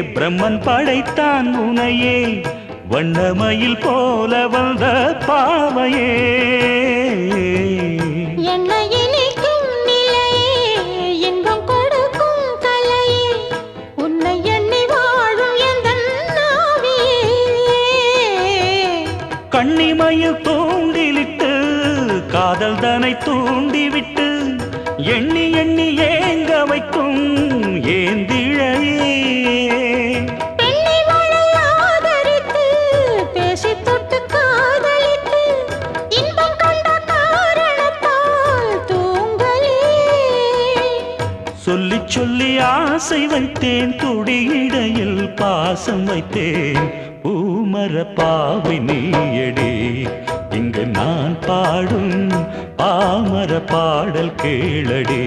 பிரம்மன் படைத்தான் உனையே வண்ணமயில் போல வந்த பாவையே என்னை இனிக்கும் நிலையே இன்பம் கொடுக்கும் கலையே உன்னை எண்ணி வாழும் எந்தன் நாவியே கண்ணிமையில் தூண்டிலிட்டு காதல் தனை தூண்டிவிட்டு எண்ணி எண்ணி ஏங்க வைக்கும் ஏந்திழையே பெண்ணை வாழ ஆதரித்து பேசி தொட்டு காதலித்து இன்பம் கண்ட காரணத்தால் தூங்கலே சொல்லி சொல்லி ஆசை வைத்தேன் துடியிடையில் பாசம் வைத்தேன் பூமர பாவை நீயடி இங்கு நான் பாடும் பாமர பாடல் கேளடி